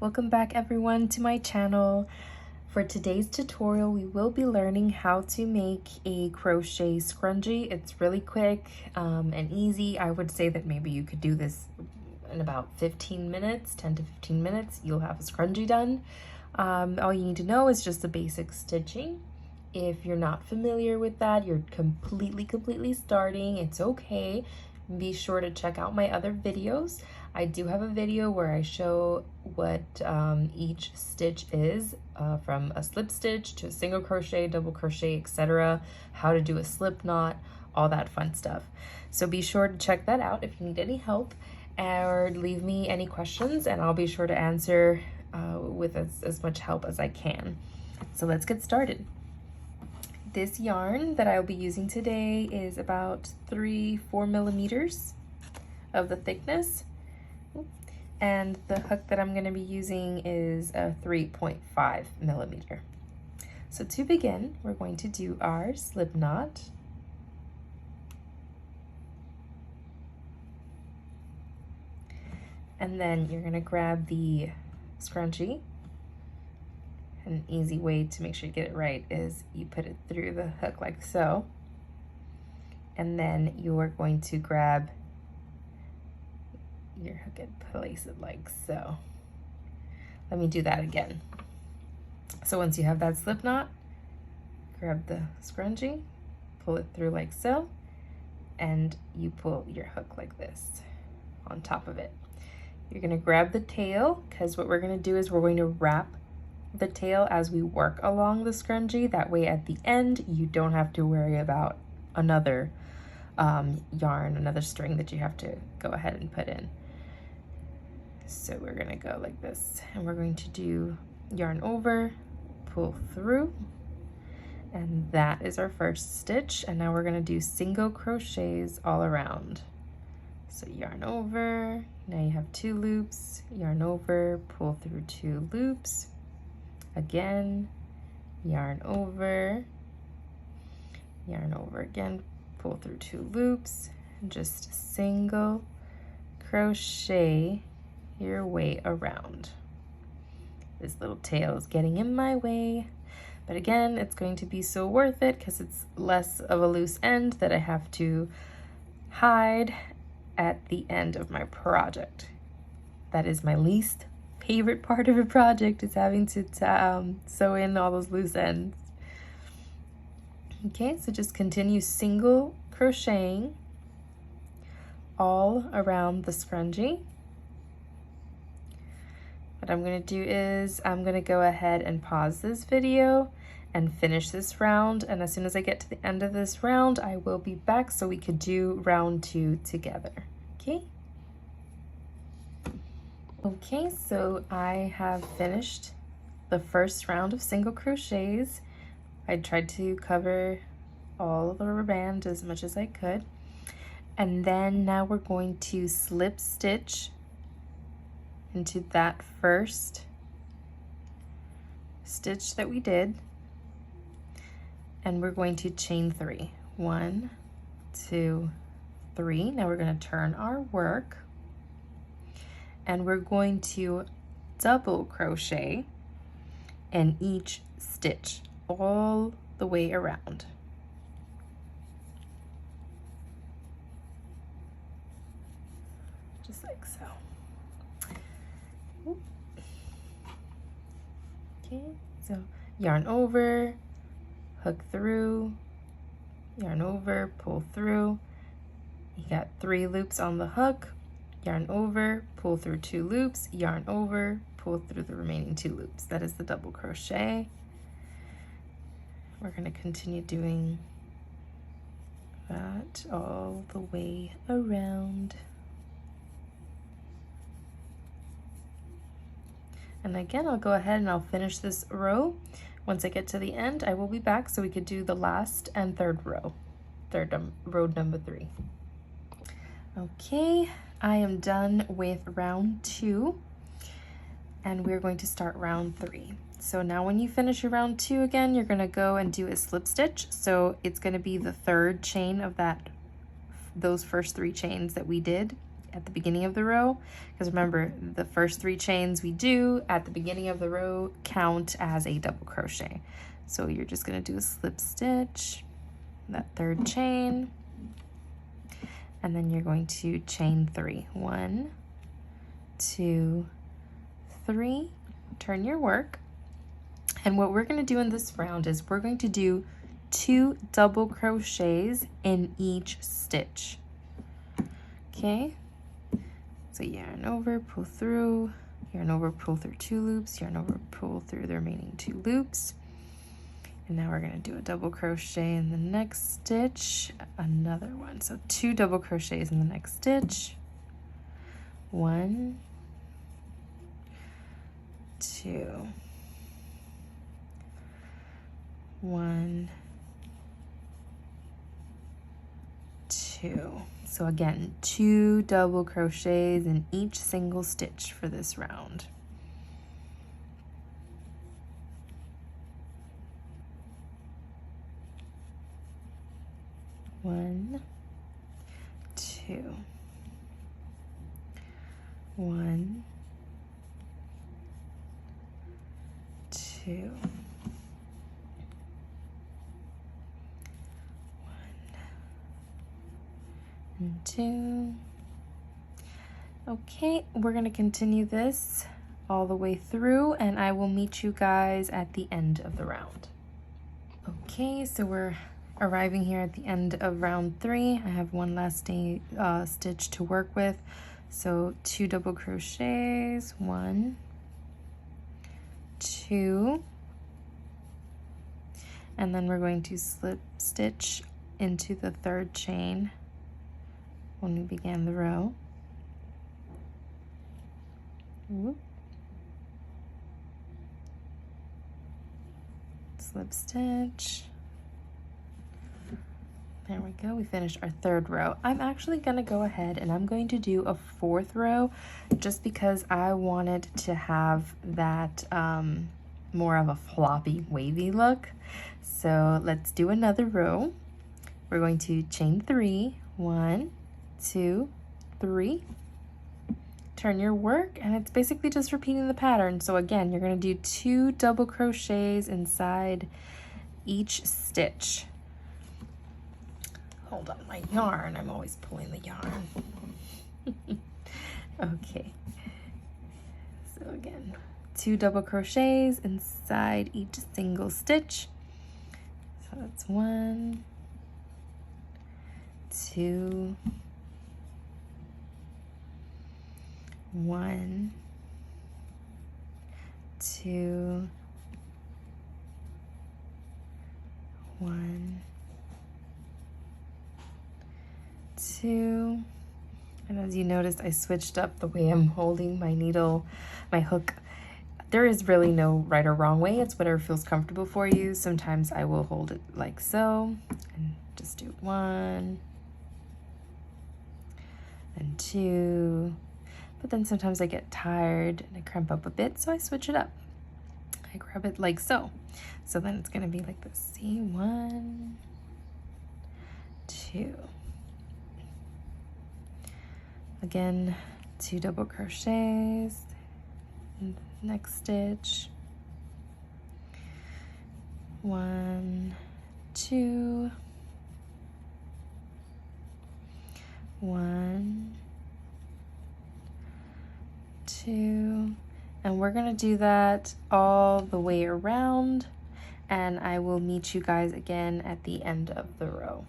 Welcome back everyone to my channel. For today's tutorial, we will be learning how to make a crochet scrunchie. It's really quick and easy. I would say that maybe you could do this in about 15 minutes, 10 to 15 minutes. You'll have a scrunchie done. All you need to know is just the basic stitching. If you're not familiar with that, you're completely starting, it's okay. Be sure to check out my other videos. I do have a video where I show what each stitch is, from a slip stitch to a single crochet, double crochet, etc. How to do a slip knot, all that fun stuff. So be sure to check that out if you need any help, or leave me any questions and I'll be sure to answer with as much help as I can. So let's get started. This yarn that I'll be using today is about 3-4 millimeters of the thickness. And the hook that I'm going to be using is a 3.5 millimeter. So to begin, we're going to do our slip knot. And then you're going to grab the scrunchie. An easy way to make sure you get it right is you put it through the hook like so. And then you're going to grab your hook and place it like so. Let me do that again. So once you have that slip knot, grab the scrunchie, pull it through like so, and you pull your hook like this on top of it. You're going to grab the tail, because what we're going to do is we're going to wrap the tail as we work along the scrunchie. That way at the end you don't have to worry about another yarn, another string that you have to go ahead and put in. So we're gonna go like this, and we're going to do yarn over, pull through, and that is our first stitch. And now we're gonna do single crochets all around. So yarn over, now you have 2 loops, yarn over, pull through 2 loops, again, yarn over again, pull through 2 loops, and just single crochet your way around. This little tail is getting in my way, but again, it's going to be so worth it because it's less of a loose end that I have to hide at the end of my project. That is my least favorite part of a project, is having to sew in all those loose ends. Okay, so just continue single crocheting all around the scrunchie. What I'm going to do is I'm going to go ahead and pause this video and finish this round, and as soon as I get to the end of this round I will be back so we could do round 2 together. Okay, so I have finished the first round of single crochets. I tried to cover all of the rubber band as much as I could. And then now we're going to slip stitch into that first stitch that we did. And we're going to chain 3. 1, 2, 3. Now we're going to turn our work, and we're going to double crochet in each stitch all the way around. Just like so. Okay, so yarn over, hook through, yarn over, pull through. You got 3 loops on the hook, yarn over, pull through 2 loops, yarn over, pull through the remaining 2 loops. That is the double crochet. We're going to continue doing that all the way around. And again, I'll go ahead and I'll finish this row. Once I get to the end, I will be back so we could do the last and third row, row number 3. Okay, I am done with round 2, and we're going to start round 3. So now when you finish your round 2 again, you're gonna go and do a slip stitch. So it's gonna be the 3rd chain of those first 3 chains that we did at the beginning of the row, because remember, the first 3 chains we do at the beginning of the row count as a double crochet. So you're just going to do a slip stitch, that 3rd chain, and then you're going to chain 3. 1, 2, 3, turn your work. And what we're going to do in this round is we're going to do 2 double crochets in each stitch. Okay, so yarn over, pull through, yarn over, pull through 2 loops, yarn over, pull through the remaining 2 loops. And now we're going to do a double crochet in the next stitch, another one. So 2 double crochets in the next stitch. 1, 2, 1, 2. So again, 2 double crochets in each single stitch for this round. One, 2, 1, 2, 2. Okay, we're going to continue this all the way through, and I will meet you guys at the end of the round. Okay, so we're arriving here at the end of round 3. I have one last stitch to work with. So 2 double crochets, 1, 2, and then we're going to slip stitch into the 3rd chain when we began the row. Whoop. Slip stitch. There we go, we finished our 3rd row. I'm actually gonna go ahead and I'm going to do a 4th row just because I wanted to have that more of a floppy, wavy look. So let's do another row. We're going to chain 3, 1, 2, 3. Turn your work, and it's basically just repeating the pattern. So again, you're gonna do 2 double crochets inside each stitch. Hold on, my yarn. I'm always pulling the yarn. Okay. So again, 2 double crochets inside each single stitch. So that's 1, 2, 1, 2, 1, 2, and as you noticed, I switched up the way I'm holding my needle, my hook. There is really no right or wrong way. It's whatever feels comfortable for you. Sometimes I will hold it like so and just do 1 and 2, but then sometimes I get tired and I cramp up a bit, so I switch it up. I grab it like so. So then it's gonna be like this. See, 1, 2. Again, 2 double crochets in the next stitch. 1, 2, 1, 2, and we're gonna do that all the way around, and I will meet you guys again at the end of the row.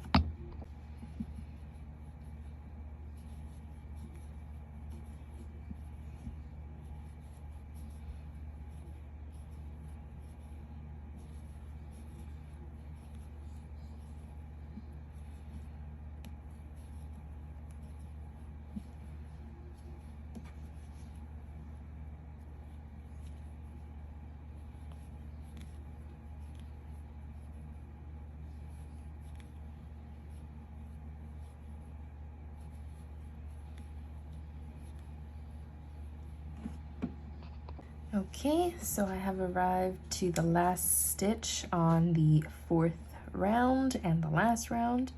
Okay, so I have arrived to the last stitch on the 4th round and the last round.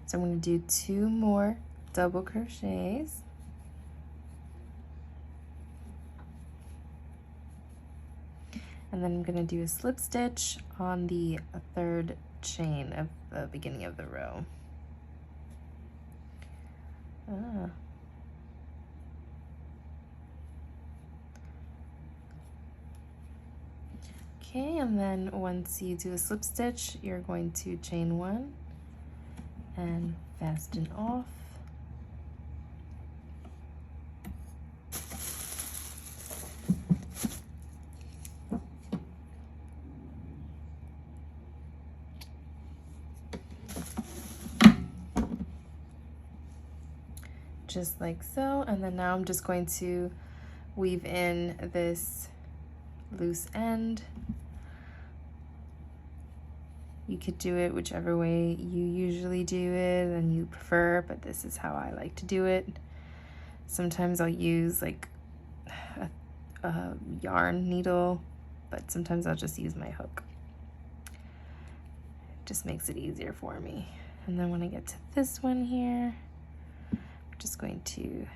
So I'm going to do 2 more double crochets. And then I'm gonna do a slip stitch on the third chain of the beginning of the row. Okay, and then once you do a slip stitch, you're going to chain one and fasten off. Just like so, and then now I'm just going to weave in this loose end. You could do it whichever way you usually do it and you prefer, but this is how I like to do it. Sometimes I'll use like a yarn needle, but sometimes I'll just use my hook. It just makes it easier for me. And then when I get to this one here, I'm just going to do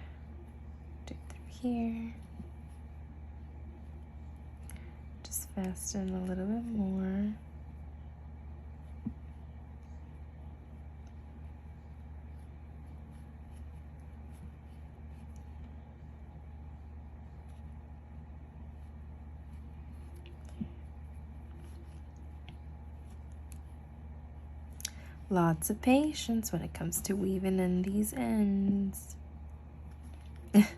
it through here. Just fasten a little bit more. Lots of patience when it comes to weaving in these ends. It's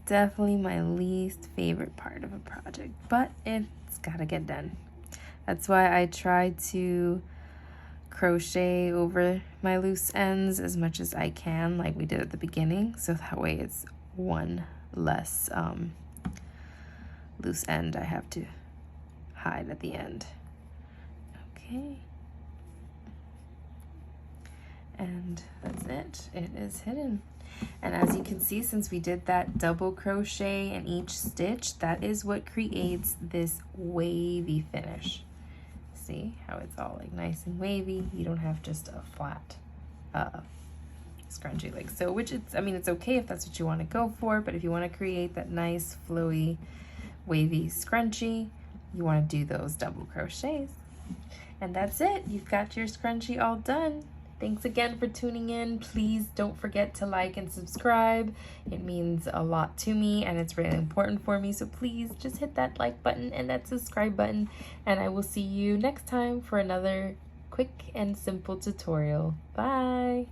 definitely my least favorite part of a project, but it's gotta get done. That's why I try to crochet over my loose ends as much as I can, like we did at the beginning, so that way it's one less loose end I have to hide at the end. Okay. And that's it. It is hidden. And as you can see, since we did that double crochet in each stitch, that is what creates this wavy finish. See how it's all like nice and wavy? You don't have just a flat scrunchie like so, which it's, I mean, it's okay if that's what you want to go for, but if you want to create that nice flowy wavy scrunchie, you want to do those double crochets. And that's it. You've got your scrunchie all done. Thanks again for tuning in. Please don't forget to like and subscribe. It means a lot to me and it's really important for me. So please just hit that like button and that subscribe button. And I will see you next time for another quick and simple tutorial. Bye.